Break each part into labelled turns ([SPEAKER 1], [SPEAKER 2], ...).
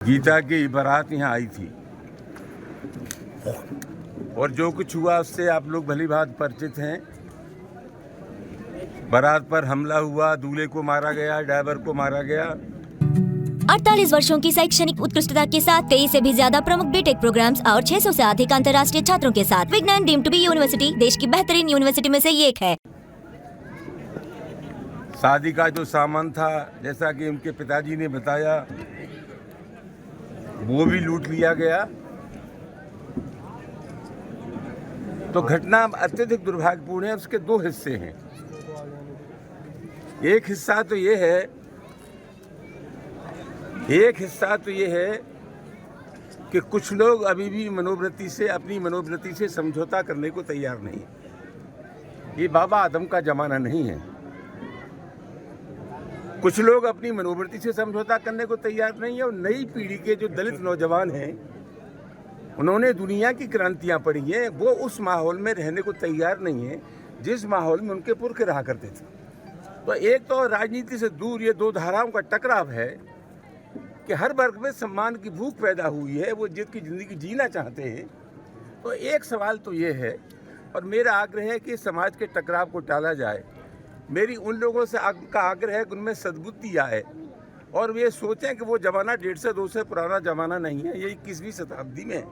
[SPEAKER 1] गीता की बारात यहाँ आई थी और जो कुछ हुआ उससे आप लोग भली भांति परिचित हैं। बारात पर हमला हुआ, दूल्हे को मारा गया, ड्राइवर को मारा गया।
[SPEAKER 2] 48 वर्षों की शैक्षणिक उत्कृष्टता के साथ 23 से भी ज्यादा प्रमुख बीटेक प्रोग्राम्स और 600 से अधिक अंतर्राष्ट्रीय छात्रों के साथ विज्ञान डीम्ड टू बी यूनिवर्सिटी देश की बेहतरीन यूनिवर्सिटी में से एक है।
[SPEAKER 1] शादी का जो सामान था, जैसा कि उनके पिताजी ने बताया, वो भी लूट लिया गया। तो घटना अत्यधिक दुर्भाग्यपूर्ण है। उसके दो हिस्से हैं। एक हिस्सा तो ये है कि कुछ लोग अभी भी अपनी मनोवृत्ति से समझौता करने को तैयार नहीं है। ये बाबा आदम का जमाना नहीं है। कुछ लोग अपनी मनोवृत्ति से समझौता करने को तैयार नहीं है और नई पीढ़ी के जो दलित नौजवान हैं, उन्होंने दुनिया की क्रांतियां पढ़ी हैं, वो उस माहौल में रहने को तैयार नहीं है जिस माहौल में उनके पुरखे रहा करते थे। तो एक तो राजनीति से दूर ये दो धाराओं का टकराव है कि हर वर्ग में सम्मान की भूख पैदा हुई है, वो जिसकी ज़िंदगी जीना चाहते हैं। तो एक सवाल तो ये है और मेरा आग्रह है कि समाज के टकराव को टाला जाए। मेरी उन लोगों से का आग्रह है कि उनमें सद्बुद्धि आए और वे सोचें कि वो ज़माना 150-200 पुराना ज़माना नहीं है। ये 21वीं शताब्दी में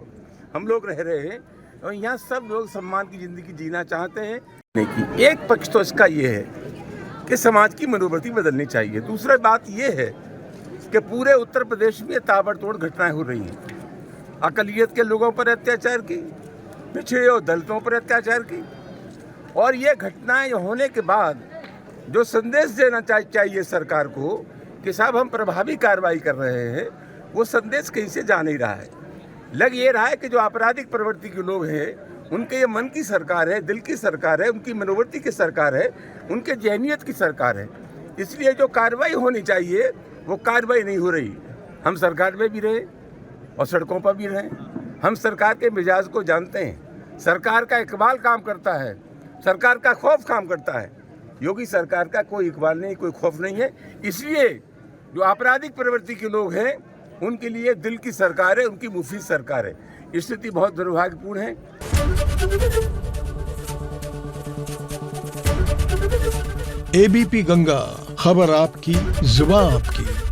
[SPEAKER 1] हम लोग रह रहे हैं और यहाँ सब लोग सम्मान की ज़िंदगी जीना चाहते हैं। एक पक्ष तो इसका ये है कि समाज की मनोवृत्ति बदलनी चाहिए। दूसरा बात ये है कि पूरे उत्तर प्रदेश में ताबड़तोड़ घटनाएं हो रही हैं। अक़लियत के लोगों पर अत्याचार की, पिछड़े और दलितों पर अत्याचार की, और ये घटनाएं होने के बाद जो संदेश देना चाहिए सरकार को कि साहब हम प्रभावी कार्रवाई कर रहे हैं, वो संदेश कहीं से जा नहीं रहा है। लग ये रहा है कि जो आपराधिक प्रवृत्ति के लोग हैं, उनके ये मन की सरकार है, दिल की सरकार है, उनकी मनोवृत्ति की सरकार है, उनके जहनीत की सरकार है। इसलिए जो कार्रवाई होनी चाहिए वो कार्रवाई नहीं हो रही। हम सरकार में भी रहे और सड़कों पर भी रहे। हम सरकार के मिजाज को जानते हैं। सरकार का इकबाल काम करता है, सरकार का खौफ काम करता है। योगी सरकार का कोई इकबाल नहीं, कोई खौफ नहीं है। इसलिए जो आपराधिक प्रवृत्ति के लोग हैं, उनके लिए दिल की सरकार है, उनकी मुफीद सरकार है। स्थिति बहुत दुर्भाग्यपूर्ण है।
[SPEAKER 3] एबीपी गंगा, खबर आपकी, जुबान आपकी।